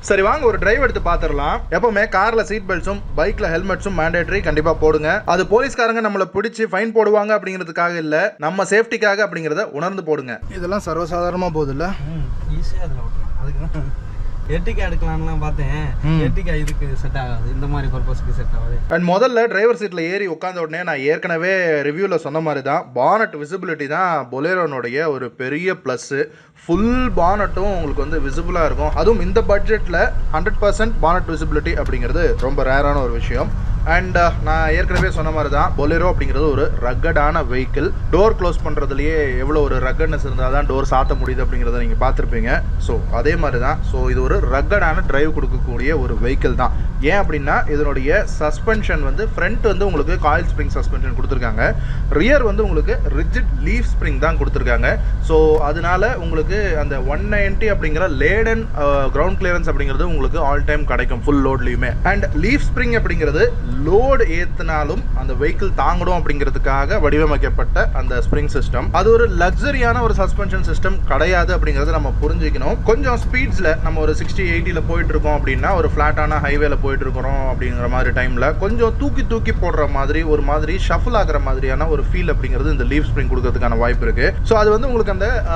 சரி வாங்க ஒரு டிரைவ் எடுத்து பாத்துறலாம். எப்பவுமே கார்ல சீட் பெல்ட்ஸும் பைக்ல ஹெல்மெட்ஸும் மேண்டேட்டரி கண்டிப்பா போடுங்க. அது போலீஸ்காரங்க நம்மள பிடிச்சி ஃபைன் போடுவாங்க அப்படிங்கிறதுக்காக இல்ல, நம்ம சேஃப்டிக்காக அப்படிங்கறத உணர்ந்து போடுங்க. இதெல்லாம் சர்வசாதாரணமா போகுது இல்ல, ஈஸியா அதுல ஓட்டலாம். அதுக்கு எர்டிகா எடுக்கலாம்லாம் பார்த்தேன். எர்டிகா இதுக்கு செட் ஆகாது, இந்த மாதிரி பர்பஸ்க்கு செட் ஆகாது. அண்ட் முதல்ல டிரைவர் சீட்ல ஏறி உட்கார்ந்த உடனே நான் ஏற்கனவே ரிவ்யூல சொன்ன மாதிரி தான் பானட் விசிபிலிட்டி தான் பொலேரோனுடைய ஒரு பெரிய பிளஸ். ஃபுல் பானட்டும் உங்களுக்கு வந்து விசிபிளா இருக்கும். அதுவும் இந்த பட்ஜெட்ல 100% பானட் விசிபிலிட்டி அப்படிங்கிறது ரொம்ப ரேரான ஒரு விஷயம். அண்ட் நான் ஏற்கனவே சொன்ன மாதிரி தான் பொலேரோ அப்படிங்கிறது ஒரு ரக்கடான வெஹிக்கிள். டோர் க்ளோஸ் பண்ணுறதுலேயே எவ்வளோ ஒரு ரக்கட்னஸ் இருந்தால் தான் டோர் சாத்த முடியுது அப்படிங்கிறத நீங்கள் பார்த்துருப்பீங்க. ஸோ அதே மாதிரி தான். ஸோ இது ஒரு ரக்கடான டிரைவ் கொடுக்கக்கூடிய ஒரு வெஹிக்கிள் தான். ஏன் அப்படின்னா இதனுடைய சஸ்பென்ஷன் வந்து ஃப்ரண்ட் வந்து உங்களுக்கு காயில் ஸ்ப்ரிங் சஸ்பென்ஷன் கொடுத்துருக்காங்க, ரியர் வந்து உங்களுக்கு ரிஜிட் லீஃப் ஸ்ப்ரிங் தான் கொடுத்துருக்காங்க. ஸோ அதனால உங்களுக்கு அந்த 190 அப்படிங்கிற லேடன் கிரவுண்ட் கிளியரன்ஸ் அப்படிங்கிறது உங்களுக்கு ஆல் டைம் கிடைக்கும் ஃபுல் லோட்லையுமே. அண்ட் லீஃப் ஸ்ப்ரிங் அப்படிங்கிறது லோடு ஏத்தினாலும் அந்த வெஹிக்கிள் தாங்கணும் அப்படிங்கிறதுக்காக வடிவமைக்கப்பட்ட அந்த ஸ்ப்ரிங் சிஸ்டம். அது ஒரு லக்ஸரியான ஒரு சஸ்பென்ஷன் சிஸ்டம் கிடையாது அப்படிங்கறத நம்ம புரிஞ்சுக்கணும். கொஞ்சம் ஸ்பீட்ஸ்ல நம்ம ஒரு 60-80ல போயிட்டு இருக்கோம் அப்படின்னா, ஒரு ஃபிளாட்டான ஹைவேல போயிட்டு இருக்கிறோம் அப்படிங்கிற மாதிரி டைம்ல கொஞ்சம் தூக்கி தூக்கி போடுற மாதிரி ஒரு மாதிரி ஷஃபிள் ஆகிற மாதிரியான ஒரு ஃபீல் அப்படிங்கிறது இந்த லீஃப் ஸ்ப்ரிங் கொடுக்கறதுக்கான வாய்ப்பு இருக்கு. ஸோ அது வந்து உங்களுக்கு அந்த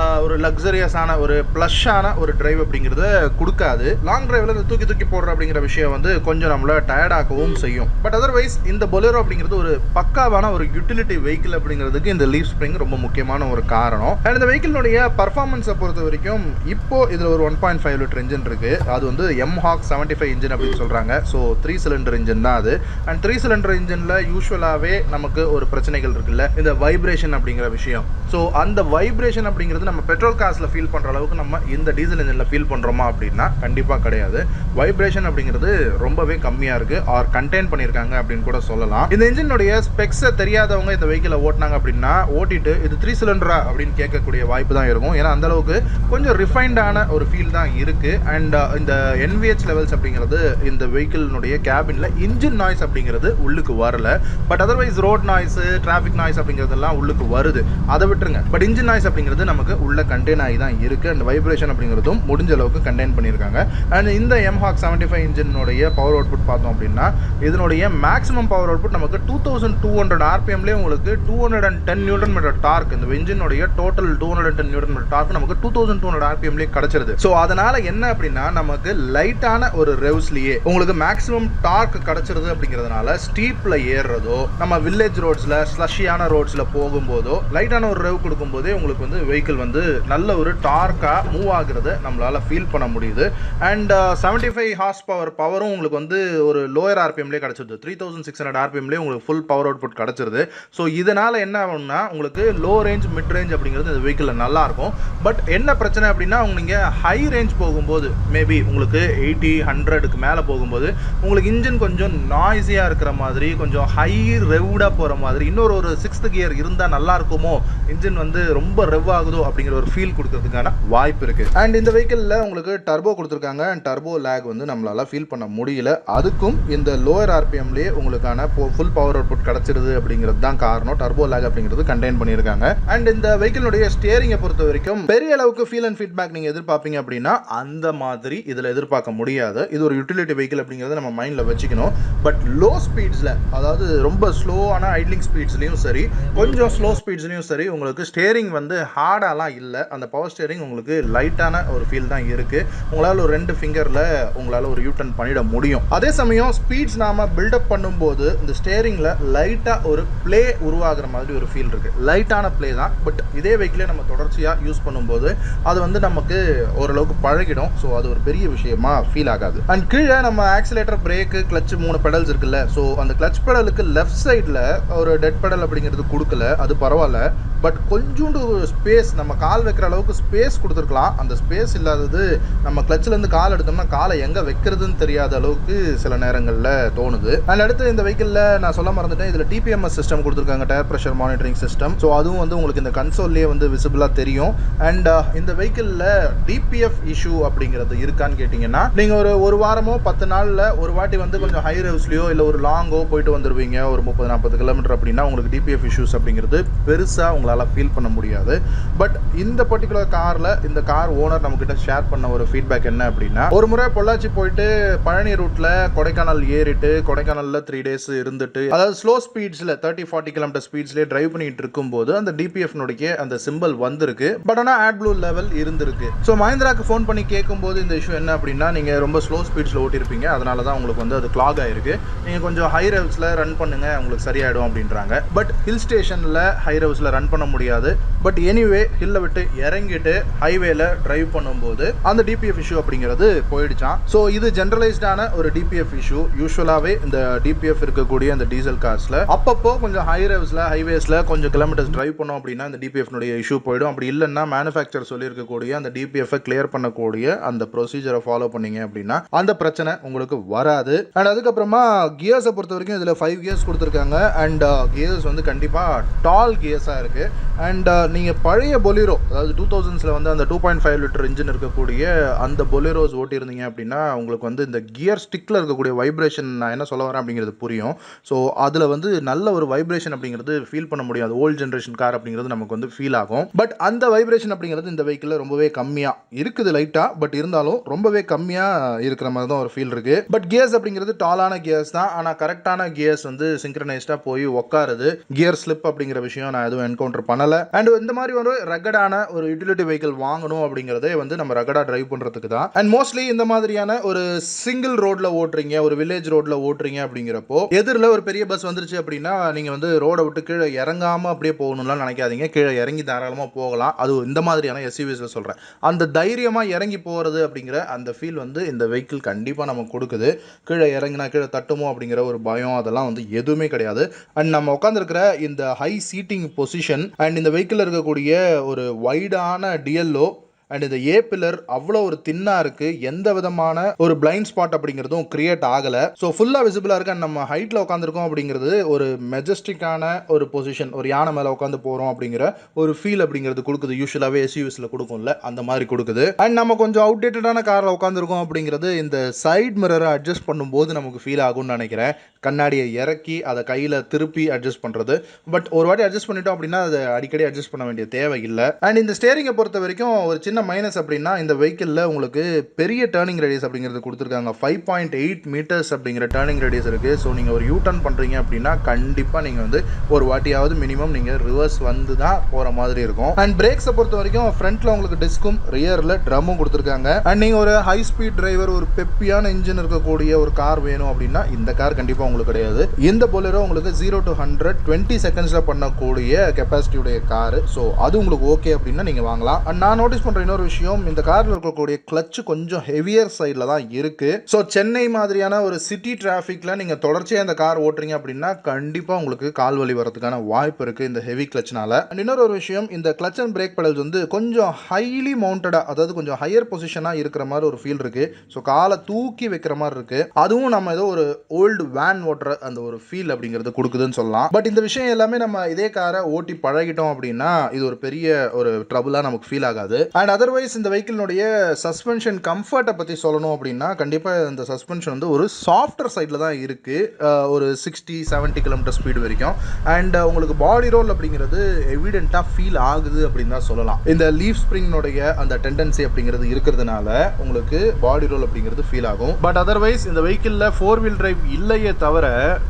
ஒரு லக்ஸரியஸான ஒரு பிளஷ்ஷான ஒரு டிரைவ் அப்படிங்கிறத கொடுக்காது. லாங் டிரைவ்ல இந்த தூக்கி தூக்கி போடுற அப்படிங்கிற விஷயம் வந்து கொஞ்சம் நம்மள டயர்டாக்கவும் செய்யும். பட் அதர்வைஸ் இந்த பொலேரோ அப்படிங்கிறது ஒரு பக்காவான ஒரு யூட்டிலிட்டி வெஹிக்கிள் அப்படிங்கிறதுக்கு இந்த லீஃப் ஸ்ப்ரிங் ரொம்ப முக்கியமான ஒரு காரணம். அண்ட் இந்த வெஹிக்கிளுடைய பர்ஃபார்மன்ஸை பொறுத்த வரைக்கும் இப்போ இதுல ஒரு 1.5 லிட்டர் இன்ஜின் இருக்கு. அது வந்து MHawk 75 இன்ஜின் அப்படின்னு சொல்றாங்க. ஸோ 3 சிலிண்டர் இன்ஜின் தான் அது. அண்ட் 3 சிலிண்டர் இன்ஜின்ல யூஸ்வலாவே நமக்கு ஒரு பிரச்சனைகள் இருக்குல்ல, இந்த வைப்ரேஷன் அப்படிங்கிற விஷயம். ஸோ அந்த வைப்ரேஷன் அப்படிங்கிறது நம்ம பெட்ரோல் கார்ஸ்ல ஃபீல் பண்ற அளவுக்கு நம்ம இந்த டீசல் இன்ஜின்ல ஃபீல் பண்றோமா அப்படின்னா கண்டிப்பா கிடையாது. வைப்ரேஷன் அப்படிங்கிறது ரொம்பவே கம்மியா இருக்கு, ஆர் கண்டெயின் பண்ணியிருக்காங்க அப்படின்னு கூட சொல்லலாம். இந்த இன்ஜினுடைய ஸ்பெக்ஸை தெரியாதவங்க இந்த வெஹிக்கிளை ஓட்டினாங்க அப்படின்னா ஓட்டிட்டு இது 3 சிலிண்டரா அப்படின்னு கேட்கக்கூடிய வாய்ப்பு தான் இருக்கும். ஏன்னா அந்த அளவுக்கு கொஞ்சம் ரிஃபைண்டான ஒரு ஃபீல் தான் இருக்கு. அண்ட் இந்த NVH லெவல்ஸ் அப்படிங்கிறது இந்த வெஹிக்கிளினுடைய கேபின்ல இன்ஜின் நாய்ஸ் அப்படிங்கிறது உள்ளுக்கு வரல. But otherwise road noise, traffic noise அப்படிங்கிறதெல்லாம் உள்ளுக்கு வருது, அதை விட்டுருங்க. பட் இன்ஜின் நாய்ஸ் அப்படிங்கிறது நமக்கு உள்ள கண்டெயின் ஆகி தான் இருக்கு. அண்ட் வைப்ரேஷன் அப்படிங்கிறதும் முடிஞ்ச அளவுக்கு கண்டெயின் பண்ணியிருக்காங்க. அண்ட் இந்த MHawk 75 இன்ஜினுடைய பவர் அவுட்புட் பார்த்தோம் அப்படின்னா இதனுடைய மேக்ஸிமம் பவர் அவுட்புட் நமக்கு 2200 RPMலயே உங்களுக்கு 210 நியூட்டன் மீட்டர் டார்க். இந்த இன்ஜினுடைய டோட்டல் 210 நியூட்டன் மீட்டர் டார்க் நமக்கு 2200 RPMலயே கிடைச்சிருது. ஸோ அதனால என்ன அப்படின்னா நமக்கு லைட்டான ஒரு ரெவ்ஸ்லயே உங்களுக்கு மேக்ஸிமம் டார்க் கிடைச்சிருது. அப்படிங்கிறதுனால ஸ்டீப்ல ஏறுறதோ, நம்ம வில்லேஜ் ரோட்ஸ்ல ஸ்லஷியான ரோட்ஸ்ல போகும்போதோ லைட்டான ஒரு ரெவ் கொடுக்கும் போதே உங்களுக்கு வந்து வெஹிக்கிள் வந்து நல்ல ஒரு டார்க்கா மூவ் ஆகுறத நம்மளால ஃபீல் பண்ண முடியுது. அண்ட் 75 ஹார்ஸ் பவரும் உங்களுக்கு வந்து ஒரு லோயர் RPMலயே கிடைச்சிருது. 3600 RPMலயே உங்களுக்கு ஃபுல் பவர் அவுட்புட் கிடைச்சிருது. ஸோ இதனால என்ன ஆகும்னா உங்களுக்கு லோ ரேஞ்ச், மிட் ரேஞ்ச் அப்படிங்கிறது இந்த வெஹிக்கிள் நல்லா இருக்கும். பட் என்ன பிரச்சனை அப்படின்னா நீங்க ஹை ரேஞ்ச் போகும்போது மேபி உங்களுக்கு 80-100க்கு மேலே போகும்போது உங்களுக்கு இன்ஜின் கொஞ்சம் நாய்ஸியா இருக்கிற மாதிரி, கொஞ்சம் ஹை ரெவ்டா போற மாதிரி, இன்னொரு ஒரு 6th கியர் இருந்தா நல்லா இருக்குமோ, இன்ஜின் வந்து ரொம்ப ரெவ் ஆகுதோ அப்படிங்கிற ஒரு ஃபீல் கொடுக்கறதுக்கான வாய்ப்பு இருக்கு. அண்ட் இந்த வெஹிக்கிள்ல உங்களுக்கு டர்போ கொடுத்துருக்காங்க. அண்ட் டர்போ லேக் வந்து நம்மளால ஃபீல் பண்ண முடியல. அதுக்கும் இந்த லோயர் RPMலயே உங்களுக்கான ஃபுல் பவர் அவுட்புட் கிடைச்சிருது அப்படிங்கிறது தான் காரணம். டர்போ லேக் அப்படிங்கிறது கண்டெயின் பண்ணியிருக்காங்க. அண்ட் இந்த வெஹிக்கிளுடைய ஸ்டியரிங்கை பொறுத்த வரைக்கும் பெரிய அளவுக்கு ஃபீல் அண்ட் ஃபீட்பேக் நீங்க எதிர்பார்ப்பீங்க அப்படின்னா அந்த மாதிரி இதுல எதிர்பார்க்க முடியாது. இது ஒரு யூட்டிலிட்டி வெஹிக்கிள் அப்படிங்கிறத நம்ம மைண்ட்ல வச்சுக்கணும். பட் லோ ஸ்பீட்ஸ்ல, அதாவது ரொம்ப ஸ்லோவான ஐட்லிங் ஸ்பீட்ஸ்லயும் சரி, கொஞ்சம் ஸ்லோ ஸ்பீட்ஸ்லயும் சரி, உங்களுக்கு ஸ்டியரிங் வந்து ஹார்டாலாம் இல்லை. அந்த பவர் ஸ்டியரிங் உங்களுக்கு லைட்டான ஒரு ஃபீல் தான் இருக்கு. உங்களால் ஒரு 2 ஃபிங்கர்ல உங்களால் ஒரு யூட்டன் பண்ணிட முடியும். அதே சமயம் ஸ்பீட்ஸ் நாம பில்டப் பண்ணும்போது இந்த ஸ்டியரிங்ல லைட்டா ஒரு பிளே உருவாகிற மாதிரி ஒரு ஃபீல் இருக்கு. லைட்டான பிளே தான். பட் இதே வெஹிக்கிளே நம்ம தொடர்ச்சியா யூஸ் பண்ணும்போது அது வந்து நமக்கு ஓரளவுக்கு பழகிடும். ஸோ அது ஒரு பெரிய விஷயமா ஃபீல் ஆகாது. அண்ட் கீழே நம்ம ஆக்சிலேட்டர், பிரேக்கு, கிளச் 3 பெடல்ஸ் இருக்குல்ல. ஸோ அந்த கிளச் பெடலுக்கு லெஃப்ட் சைடில் ஒரு டெட் பெடல் அப்படிங்கிறது கொடுக்கல, அது பரவாயில்ல. பட் கொஞ்சோண்டு ஸ்பேஸ், நம்ம கால் வைக்கிற அளவுக்கு ஸ்பேஸ் கொடுத்துருக்கலாம். அந்த ஸ்பேஸ் இல்லாதது நம்ம கிளச்சிலேருந்து கால் எடுத்தோம்னா காலை எங்கே வைக்கிறதுன்னு தெரியாத அளவுக்கு சில நேரங்களில் தோணுது. அண்ட் அடுத்து இந்த வெஹிக்கிளில் நான் சொல்ல மறந்துட்டேன், இதில் TPMS சிஸ்டம் கொடுத்துருக்காங்க, tyre pressure monitoring system. So அதுவும் வந்து உங்களுக்கு இந்த கன்சோல்லேயே வந்து விசிபிளாக தெரியும். அண்ட் இந்த வெஹிக்கிளில் DPF இஷ்யூ அப்படிங்கிறது இருக்கான்னு கேட்டிங்கன்னா, நீங்கள் ஒரு வாரமோ 10 நாளில் பட்சத்தில் ஒரு வாட்டி வந்து கொஞ்சம் ஹை ரவுஸ்லையோ இல்லை ஒரு லாங்கோ போயிட்டு வந்துடுவீங்க ஒரு 30-40 கிலோமீட்டர் அப்படின்னா உங்களுக்கு டிபிஎஃப் இஷ்யூஸ் அப்படிங்கிறது பெருசாக உங்களால் ஃபீல் பண்ண முடியாது. பட் இந்த பர்டிகுலர் காரில் இந்த கார் ஓனர் நம்மக்கிட்ட ஷேர் பண்ண ஒரு ஃபீட்பேக் என்ன அப்படின்னா, ஒரு முறை பொள்ளாச்சி போயிட்டு பழனி ரூட்டில் கொடைக்கானல் ஏறிட்டு கொடைக்கானலில் 3 days இருந்துட்டு, அதாவது ஸ்லோ ஸ்பீட்ஸில் 30-40 கிலோமீட்டர் ஸ்பீட்ஸ்லேயே டிரைவ் பண்ணிட்டு இருக்கும்போது அந்த டிபிஎஃப்னுடைய அந்த சிம்பிள் வந்திருக்கு. பட் ஆனால் ஆட் ப்ளூ லெவல் இருந்திருக்கு. ஸோ மஹிந்திராக்கு ஃபோன் பண்ணி கேட்கும்போது இந்த இஷ்யூ என்ன அப்படின்னா, நீங்கள் ரொம்ப ஸ்லோ ஸ்பீட்ஸில் ஓட்டிருப்பீங்க, அதனால தான் உங்களுக்கு வந்து அது கிளாக் ஆயிருக்கு, நீங்கள் கொஞ்சம் ஹை ரவுஸில் ரன் பண்ணுங்க உங்களுக்கு சரியாயிடும் அப்படின்றாங்க. பட் ஹில் ஸ்டேஷனில் ஹை ரவுஸில் ரன் பண்ண முடியாது. பட் எனிவே ஹில்லை விட்டு இறங்கிட்டு ஹைவேல டிரைவ் பண்ணும்போது அந்த டிபிஎஃப் இஷ்யூ அப்படிங்கிறது போயிடுச்சான். ஸோ இது ஜென்ரலைஸ்டான ஒரு டிபிஎஃப் இஷ்யூ. யூஸ்வலாகவே இந்த டிபிஎஃப் இருக்கக்கூடிய அந்த டீசல் கார்ஸில் அப்பப்போ கொஞ்சம் ஹை ரவுஸில் ஹைவேஸில் கொஞ்சம் கிலோமீட்டர்ஸ் டிரைவ் பண்ணோம் அப்படின்னா அந்த டிபிஎஃப்னுடைய இஷ்யூ போயிடும். அப்படி இல்லைன்னா மேனுஃபேக்சர் சொல்லியிருக்கக்கூடிய அந்த டிபிஎஃப் கிளியர் பண்ணக்கூடிய அந்த ப்ரொசீஜரை ஃபாலோ பண்ணீங்க அப்படின்னா அந்த பிரச்சனை உங்களுக்கு வராது. அண்ட் அதுக்கப்புறமா கியர்ஸை பொறுத்த வரைக்கும் இதில் 5 கியர்ஸ் கொடுத்துருக்காங்க. அண்ட் கியர்ஸ் வந்து கண்டிப்பாக டால் கியர்ஸாக இருக்குது. அண்ட் நீங்கள் பழைய பொலிரோ, அதாவது 2000s வந்து அந்த 2.5 லிட்டர் இன்ஜின் இருக்கக்கூடிய அந்த பொலிரோஸ் ஓட்டியிருந்தீங்க அப்படின்னா உங்களுக்கு வந்து இந்த கியர் ஸ்டிக்கில் இருக்கக்கூடிய வைப்ரேஷன், நான் என்ன சொல்ல வரேன் அப்படிங்கிறது புரியும். ஸோ அதில் வந்து நல்ல ஒரு வைப்ரேஷன் அப்படிங்கிறது ஃபீல் பண்ண முடியாது. ஓல்டு ஜென்ரேஷன் கார் அப்படிங்கிறது நமக்கு வந்து ஃபீல் ஆகும். பட் அந்த வைப்ரேஷன் அப்படிங்கிறது இந்த வெஹிக்கிளில் ரொம்பவே கம்மியாக இருக்குது லைட்டாக. பட் இருந்தாலும் ரொம்பவே கம்மியாக இருக்கிற மாதிரி தான் ஒரு ஃபீல் இருக்குது. பட் கியர்ஸ் அப்படிங்கிறது டாலான கியர்ஸ் தான். ஆனால் கரெக்டான கியர்ஸ் வந்து சிங்க்ரனைஸ்டாக போய் உட்காருது. கியர் ஸ்லிப் அப்படிங்கிற விஷயம் நான் எதுவும் என்கவுண்டர் பண்ணலை. அண்ட் இந்த மாதிரி ஒரு ரகடான ஒரு யூட்டிலிட்டி வெஹிக்கிள் வாங்கணும் அப்படிங்கிறதே வந்து நம்ம ரகடாக டிரைவ் பண்ணுறதுக்கு தான். அண்ட் மோஸ்ட்லி இந்த மாதிரியான ஒரு சிங்கிள் ரோட்ல ஓட்டுறீங்க, ஒரு வில்லேஜ் ரோட்ல ஓட்டுறீங்க அப்படிங்கிறப்போ எதிரில் ஒரு பெரிய பஸ் வந்துருச்சு அப்படின்னா நீங்கள் வந்து ரோடை விட்டு கீழே இறங்காமல் அப்படியே போகணும்லாம் நினைக்காதீங்க. கீழே இறங்கி தாராளமாக போகலாம். அது இந்த மாதிரியான எஸ்யூவிஸில் சொல்கிறேன். அந்த தைரியமாக இறங்கி போகிறது அப்படிங்கிற அந்த ஃபீல் வந்து இந்த வெஹிக்கிள் கண்டிப்பாக நமக்கு கொடுக்குது. கீழே இறங்கினா கீழே தட்டுமோ அப்படிங்கிற ஒரு பயம் அதெல்லாம் வந்து எதுவுமே கிடையாது. அண்ட் நம்ம உட்காந்துருக்கிற இந்த ஹை சீட்டிங் பொசிஷன் அண்ட் இந்த வெஹிக்கிளில் இருக்கக்கூடிய ஒரு வைடான டிஎல்ஓ அண்ட் இந்த ஏ பில்லர் அவ்வளோ ஒரு தின்னா இருக்கு. எந்த விதமான ஒரு பிளைண்ட் ஸ்பாட் அப்படிங்கிறதும் கிரியேட் ஆகல. ஸோ ஃபுல்லாக விசிபிளாக இருக்கு. அண்ட் நம்ம ஹைட்டில் உட்காந்துருக்கோம் அப்படிங்கிறது ஒரு மெஜஸ்டிக்கான ஒரு பொசிஷன், ஒரு யானை மேலே உட்காந்து போகிறோம் அப்படிங்கிற ஒரு ஃபீல் அப்படிங்கிறது கொடுக்குது. யூஸ்வலாகவே எஸ்யூவிஸில் கொடுக்கும்ல, அந்த மாதிரி கொடுக்குது. அண்ட் நம்ம கொஞ்சம் அவுடேட்டடான காரில் உட்காந்துருக்கோம் அப்படிங்கிறது இந்த சைட் மிரரை அட்ஜஸ்ட் பண்ணும்போது நமக்கு ஃபீல் ஆகும்னு நினைக்கிறேன். கண்ணாடியை இறக்கி அதை கையில் திருப்பி அட்ஜஸ்ட் பண்ணுறது. பட் ஒரு வாட்டி அட்ஜஸ்ட் பண்ணிட்டோம் அப்படின்னா அதை அடிக்கடி அட்ஜஸ்ட் பண்ண வேண்டிய தேவை இல்லை. அண்ட் இந்த ஸ்டேரிங்கை பொறுத்த வரைக்கும் ஒரு சின்ன மைனஸ் அப்படின்னா இந்த வெஹிக்கிளில் உங்களுக்கு பெரிய டர்னிங் ரேடியஸ் அப்படிங்கிறது கொடுத்துருக்காங்க. 5.8 மீட்டர்ஸ் அப்படிங்கிற டர்னிங் ரேடியஸ் இருக்குது. ஸோ நீங்கள் ஒரு யூ டர்ன் பண்ணுறீங்க அப்படின்னா கண்டிப்பாக நீங்கள் வந்து ஒரு வாட்டியாவது மினிமம் நீங்கள் ரிவர்ஸ் வந்து தான் போகிற மாதிரி இருக்கும். அண்ட் பிரேக்ஸை பொறுத்த வரைக்கும் ஃப்ரண்ட்டில் உங்களுக்கு டிஸ்கும் ரியரில் ட்ரம்மும் கொடுத்துருக்காங்க. அண்ட் நீங்கள் ஒரு ஹை ஸ்பீட் டிரைவர், ஒரு பெப்பியான இன்ஜின் இருக்கக்கூடிய ஒரு கார் வேணும் அப்படின்னா இந்த கார் கண்டிப்பாக உங்களுக்கு கிடையாது. இந்த பொலேரோ உங்களுக்கு 0 to 100 20 செகண்ட்ஸில் பண்ணக்கூடிய கெப்பாசிட்டியுடைய காரு. ஸோ அது உங்களுக்கு ஓகே அப்படின்னா நீங்கள் வாங்கலாம். அண்ட் நான் நோட்டீஸ் பண்ணுற இன்னொரு விஷயம், இந்த காரில் இருக்கக்கூடிய கிளட்ச் கொஞ்சம் ஹெவியர் சைடில் தான் இருக்கு. ஸோ சென்னை மாதிரியான ஒரு சிட்டி டிராஃபிக்கில் நீங்கள் தொடர்ச்சியாக இந்த கார் ஓட்டுறீங்க அப்படின்னா கண்டிப்பாக உங்களுக்கு கால் வலி வரதுக்கான வாய்ப்பு இருக்குது இந்த ஹெவி கிளட்ச்னால. அண்ட் இன்னொரு ஒரு விஷயம், இந்த கிளட்ச் அண்ட் பிரேக் பெடல்ஸ் வந்து கொஞ்சம் ஹைலி மவுண்டடாக, அதாவது கொஞ்சம் ஹையர் பொசிஷனாக இருக்கிற மாதிரி ஒரு ஃபீல் இருக்குது. ஸோ காலை தூக்கி வைக்கிற மாதிரி இருக்குது. அதுவும் நம்ம ஏதோ ஒரு ஓல்டு வேன் ஓட்டுற அந்த ஒரு ஃபீல் அப்படிங்கிறது கொடுக்குதுன்னு சொல்லலாம். பட் இந்த விஷயம் எல்லாமே நம்ம இதே காரை ஓட்டி பழகிட்டோம் அப்படின்னா இது ஒரு பெரிய ஒரு ட்ரபுளாக நமக்கு ஃபீல் ஆகாது. அண்ட் அதர்வைஸ் இந்த வெஹிக்கிளினுடைய சஸ்பென்ஷன் கம்ஃபர்ட்டை பற்றி சொல்லணும் அப்படின்னா கண்டிப்பாக இந்த சஸ்பென்ஷன் வந்து ஒரு சாஃப்டர் சைடில் தான் இருக்குது. ஒரு 60-70 கிலோமீட்டர் ஸ்பீடு வரைக்கும். அண்ட் உங்களுக்கு பாடி ரோல் அப்படிங்கிறது எவிடென்ட்டாக ஃபீல் ஆகுது அப்படின்னு தான் சொல்லலாம். இந்த லீஃப் ஸ்ப்ரிங்னுடைய அந்த டெண்டன்சி அப்படிங்கிறது இருக்கிறதுனால உங்களுக்கு பாடி ரோல் அப்படிங்கிறது ஃபீல் ஆகும். பட் அதர்வைஸ் இந்த வெஹிக்கிளில் 4 வீல் டிரைவ் இல்லையே தவிர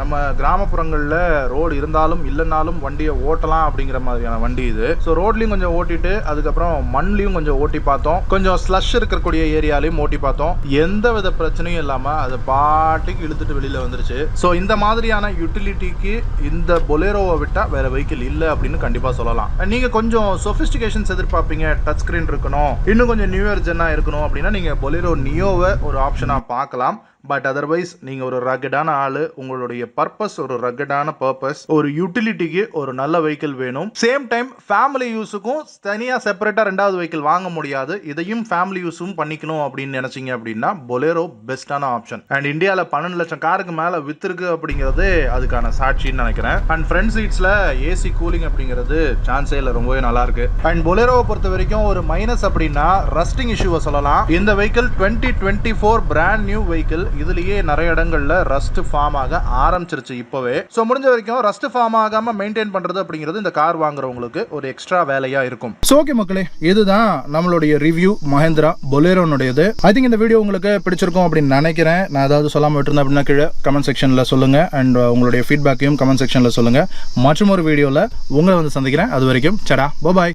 நம்ம கிராமப்புறங்களில் ரோடு இருந்தாலும் இல்லைனாலும் வண்டியை ஓட்டலாம் அப்படிங்கிற மாதிரியான வண்டி இது. ஸோ ரோட்லையும் கொஞ்சம் ஓட்டிட்டு அதுக்கப்புறம் மண்லையும் கொஞ்சம் ஓட்டி பார்த்தோம். கொஞ்சம் ஸ்லஷ் இருக்கக்கூடிய ஏரியாலையும் ஓட்டி பார்த்தோம். எந்த வித பிரச்சனையும் இல்லாமல் அது பாட்டுக்கு இழுத்துட்டு வெளியில் வந்துருச்சு. ஸோ இந்த மாதிரியான யூட்டிலிட்டிக்கு இந்த பொலேரோவை விட்டால் வேற வெஹிக்கிள் இல்லை அப்படின்னு கண்டிப்பாக சொல்லலாம். நீங்கள் கொஞ்சம் சொஃபிஸ்டிகேஷன்ஸ் எதிர்பார்ப்பீங்க, டச் ஸ்க்ரீன் இருக்கணும், இன்னும் கொஞ்சம் நியூயர் ஜென்னாக இருக்கணும் அப்படின்னா நீங்கள் பொலேரோ நியோவை ஒரு ஆப்ஷனாக பார்க்கலாம். பட் அதர்வைஸ் நீங்கள் ஒரு ரகடான ஆள், உங்களுடைய பர்பஸ் ஒரு ரகடான பர்பஸ், ஒரு யூட்டிலிட்டிக்கு ஒரு நல்ல வெஹிக்கிள் வேணும். சேம் டைம் ஃபேமிலி யூஸுக்கும் தனியாக செப்பரேட்டாக ரெண்டாவது வெஹிக்கிள் வாங்க முடியாது. இதையும் ஃபேமிலி யூஸும் பண்ணிக்கணும் அப்படின்னு நினைச்சீங்க அப்படின்னா பொலேரோ பெஸ்டான ஆப்ஷன். அண்ட் இந்தியாவில் 12 லட்சம் காருக்கு மேலே வித்துருக்கு அப்படிங்கிறது அதுக்கான சாட்சின்னு நினைக்கிறேன். அண்ட் ஃப்ரண்ட் சீட்ஸில் ஏசி கூலிங் அப்படிங்கிறது சான்ஸே இல்லை, ரொம்பவே நல்லா இருக்கு. அண்ட் பொலேரோவை பொறுத்த வரைக்கும் ஒரு மைனஸ் அப்படின்னா ரஸ்டிங் இஷ்யூவை சொல்லலாம். இந்த வெஹிக்கிள் 2024 பிராண்ட் நியூ வெஹிக்கிள். இதுலயே நிறைய இடங்கள்ல ரஸ்ட் ஃபார்ம் ஆக ஆரம்பிச்சிருச்சு இப்போவே. ஸோ முடிஞ்ச வரைக்கும் ரஸ்ட் ஃபார்ம் ஆகாம மெயின்டைன் பண்றது அப்படிங்கிறது இந்த கார் வாங்குறவங்களுக்கு ஒரு எக்ஸ்ட்ரா வேலையா இருக்கும். ஸோ ஓகே மக்களே, இதுதான் நம்மளுடைய ரிவ்யூ மஹேந்திரா பொலேரோனுடையது. ஐ திங்க் இந்த வீடியோ உங்களுக்கு பிடிச்சிருக்கும் அப்படின்னு நினைக்கிறேன். நான் ஏதாவது சொல்லாமல் விட்டுருந்தேன் அப்படின்னா கீழே கமெண்ட் செக்ஷனில் சொல்லுங்க. அண்ட் உங்களுடைய ஃபீட்பேக்கையும் கமெண்ட் செக்ஷனில் சொல்லுங்க. மற்றும் ஒரு வீடியோவில் உங்களை வந்து சந்திக்கிறேன். அது வரைக்கும் சடா பாய்.